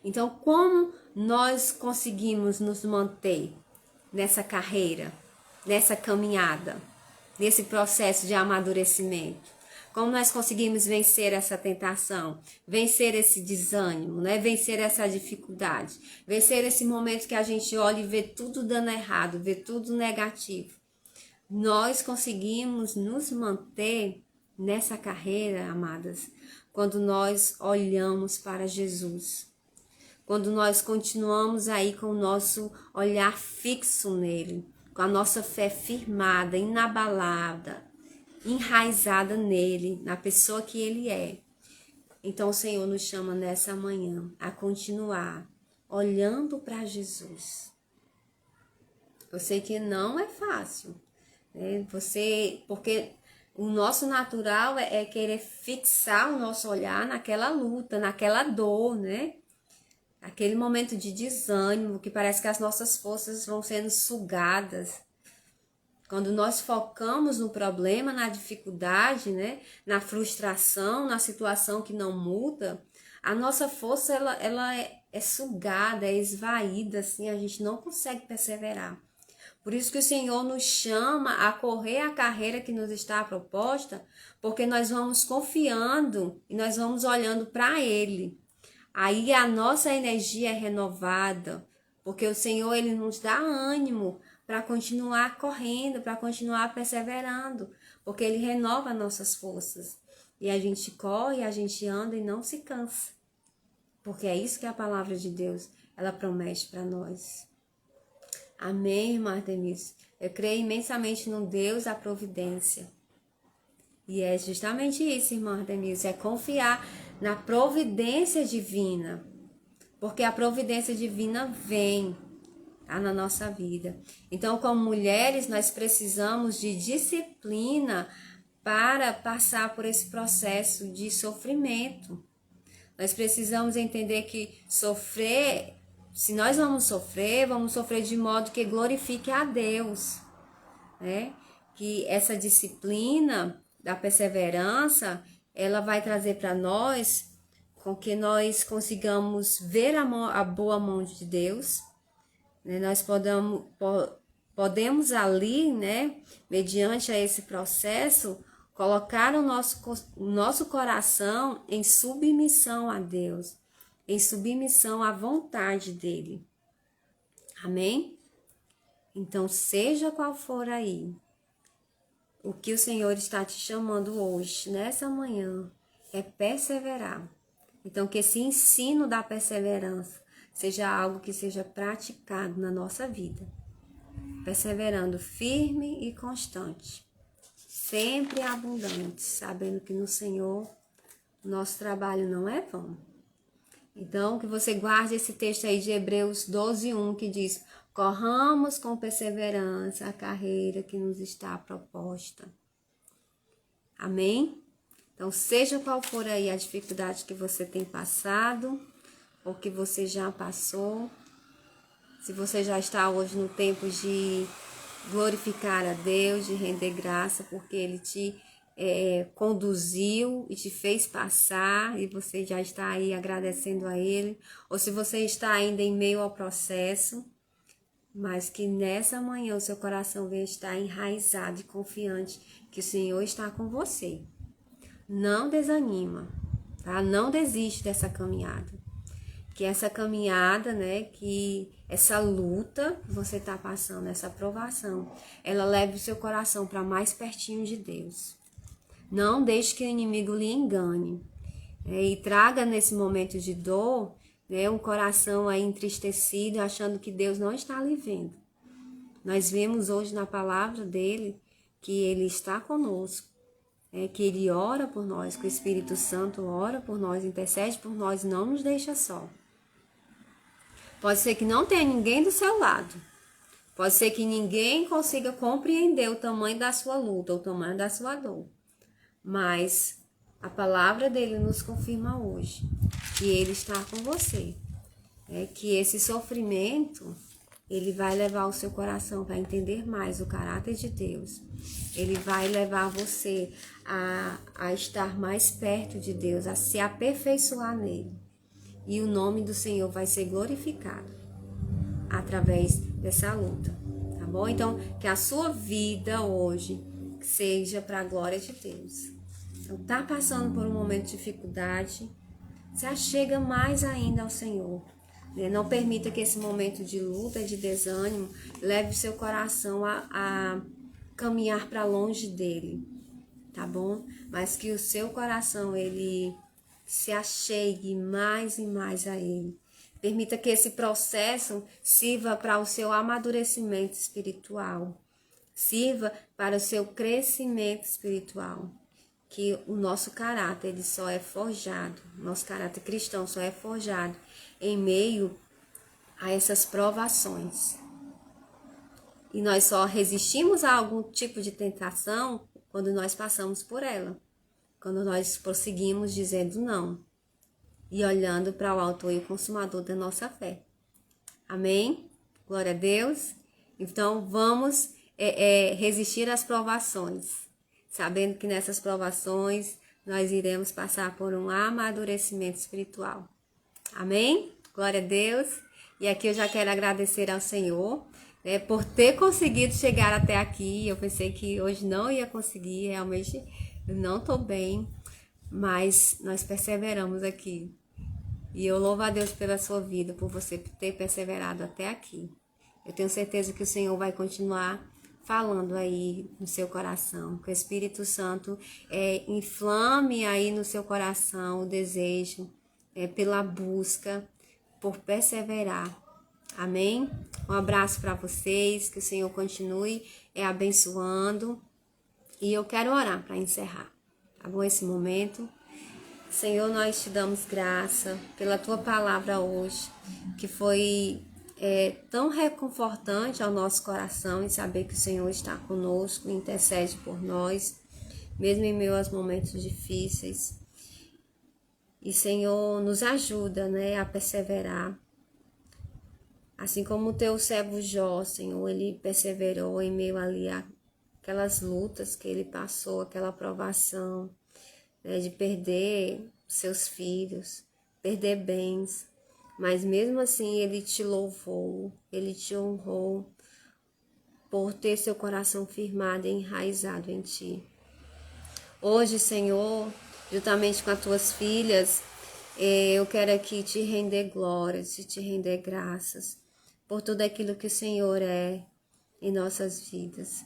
Speaker 1: Então, como nós conseguimos nos manter nessa carreira, nessa caminhada, nesse processo de amadurecimento? Como nós conseguimos vencer essa tentação, vencer esse desânimo, né? Vencer essa dificuldade, vencer esse momento que a gente olha e vê tudo dando errado, vê tudo negativo. Nós conseguimos nos manter nessa carreira, amadas, quando nós olhamos para Jesus. Quando nós continuamos aí com o nosso olhar fixo nele, com a nossa fé firmada, inabalada, enraizada nele, na pessoa que ele é. Então o Senhor nos chama nessa manhã a continuar olhando para Jesus. Eu sei que não é fácil, né? Porque o nosso natural é querer fixar o nosso olhar naquela luta, naquela dor, né? Aquele momento de desânimo que parece que as nossas forças vão sendo sugadas. Quando nós focamos no problema, na dificuldade, né, na frustração, na situação que não muda, a nossa força é sugada, é esvaída, assim, a gente não consegue perseverar. Por isso que o Senhor nos chama a correr a carreira que nos está proposta, porque nós vamos confiando e nós vamos olhando para Ele. Aí a nossa energia é renovada, porque o Senhor, Ele nos dá ânimo para continuar correndo, para continuar perseverando, porque Ele renova nossas forças. E a gente corre, a gente anda e não se cansa, porque é isso que a palavra de Deus, ela promete para nós. Amém, irmã Artemis? Eu creio imensamente no Deus da providência. E é justamente isso, irmã Artemis, é confiar na providência divina. Porque a providência divina vem, tá, na nossa vida. Então, como mulheres, nós precisamos de disciplina para passar por esse processo de sofrimento. Nós precisamos entender que sofrer, se nós vamos sofrer de modo que glorifique a Deus, né? Que essa disciplina da perseverança, ela vai trazer para nós com que nós consigamos ver a boa mão de Deus, né? Nós podemos ali, né, mediante a esse processo, colocar o nosso coração em submissão a Deus, em submissão à vontade dele. Amém? Então, seja qual for aí o que o Senhor está te chamando hoje, nessa manhã, é perseverar. Então, que esse ensino da perseverança seja algo que seja praticado na nossa vida. Perseverando firme e constante. Sempre abundante, sabendo que no Senhor nosso trabalho não é vão. Então, que você guarde esse texto aí de Hebreus 12:1, que diz: corramos com perseverança a carreira que nos está proposta. Amém? Então, seja qual for aí a dificuldade que você tem passado, ou que você já passou, se você já está hoje no tempo de glorificar a Deus, de render graça, porque Ele te conduziu e te fez passar, e você já está aí agradecendo a Ele, ou se você está ainda em meio ao processo, mas que nessa manhã o seu coração venha estar enraizado e confiante que o Senhor está com você. Não desanima, tá? Não desiste dessa caminhada. Que essa caminhada, né, que essa luta que você está passando, essa provação, ela leve o seu coração para mais pertinho de Deus. Não deixe que o inimigo lhe engane, e traga nesse momento de dor, né, um coração aí entristecido, achando que Deus não está lhe vendo. Nós vemos hoje na palavra dele que ele está conosco, que ele ora por nós, que o Espírito Santo ora por nós, intercede por nós, não nos deixa só. Pode ser que não tenha ninguém do seu lado. Pode ser que ninguém consiga compreender o tamanho da sua luta, o tamanho da sua dor. Mas a palavra dele nos confirma hoje que ele está com você. Que esse sofrimento, ele vai levar o seu coração para entender mais o caráter de Deus. Ele vai levar você a estar mais perto de Deus, a se aperfeiçoar nele. E o nome do Senhor vai ser glorificado através dessa luta, tá bom? Então, que a sua vida hoje seja para a glória de Deus. Então, tá passando por um momento de dificuldade, se achega mais ainda ao Senhor. Não permita que esse momento de luta, de desânimo, leve o seu coração a caminhar para longe dele, tá bom? Mas que o seu coração, ele se achegue mais e mais a ele. Permita que esse processo sirva para o seu amadurecimento espiritual. Sirva para o seu crescimento espiritual. Que o nosso caráter, ele só é forjado, nosso caráter cristão só é forjado em meio a essas provações. E nós só resistimos a algum tipo de tentação quando nós passamos por ela. Quando nós prosseguimos dizendo não. E olhando para o autor e o consumador da nossa fé. Amém? Glória a Deus. Então, vamos resistir às provações. Sabendo que nessas provações nós iremos passar por um amadurecimento espiritual. Amém? Glória a Deus. E aqui eu já quero agradecer ao Senhor, né, por ter conseguido chegar até aqui. Eu pensei que hoje não ia conseguir, realmente eu não tô bem, mas nós perseveramos aqui. E eu louvo a Deus pela sua vida, por você ter perseverado até aqui. Eu tenho certeza que o Senhor vai continuar falando aí no seu coração, que o Espírito Santo inflame aí no seu coração o desejo pela busca, por perseverar. Amém? Um abraço para vocês, que o Senhor continue abençoando. E eu quero orar para encerrar, tá bom? Esse momento. Senhor, nós te damos graça pela tua palavra hoje, que foi tão reconfortante ao nosso coração em saber que o Senhor está conosco, intercede por nós, mesmo em meio aos momentos difíceis. E, Senhor, nos ajuda, né, a perseverar. Assim como o teu servo Jó, Senhor, ele perseverou em meio ali aquelas lutas que ele passou, aquela provação, né, de perder seus filhos, perder bens. Mas mesmo assim ele te louvou, ele te honrou por ter seu coração firmado e enraizado em ti. Hoje, Senhor, juntamente com as tuas filhas, eu quero aqui te render glórias, te render graças por tudo aquilo que o Senhor é em nossas vidas.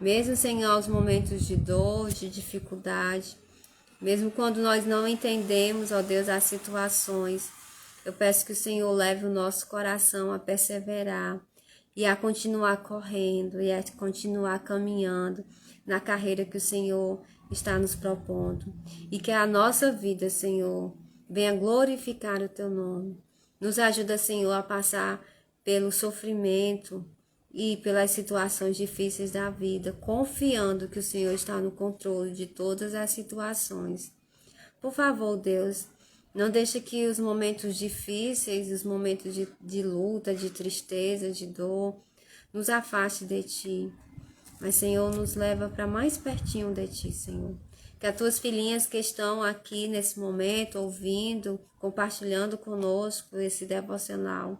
Speaker 1: Mesmo, Senhor, aos momentos de dor, de dificuldade, mesmo quando nós não entendemos, ó Deus, as situações, eu peço que o Senhor leve o nosso coração a perseverar e a continuar correndo e a continuar caminhando na carreira que o Senhor está nos propondo. E que a nossa vida, Senhor, venha glorificar o teu nome. Nos ajuda, Senhor, a passar pelo sofrimento e pelas situações difíceis da vida, confiando que o Senhor está no controle de todas as situações. Por favor, Deus, não deixe que os momentos difíceis, os momentos de luta, de tristeza, de dor, nos afaste de Ti. Mas, Senhor, nos leva para mais pertinho de Ti, Senhor. Que as Tuas filhinhas que estão aqui nesse momento, ouvindo, compartilhando conosco esse devocional,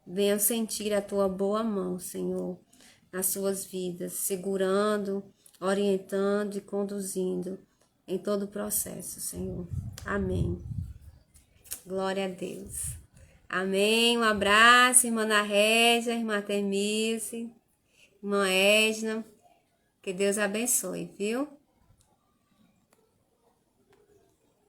Speaker 1: venham sentir a Tua boa mão, Senhor, nas suas vidas, segurando, orientando e conduzindo em todo o processo, Senhor. Amém. Glória a Deus. Amém. Um abraço, irmã Ana Régia, irmã Temilce, irmã Edna. Que Deus abençoe, viu?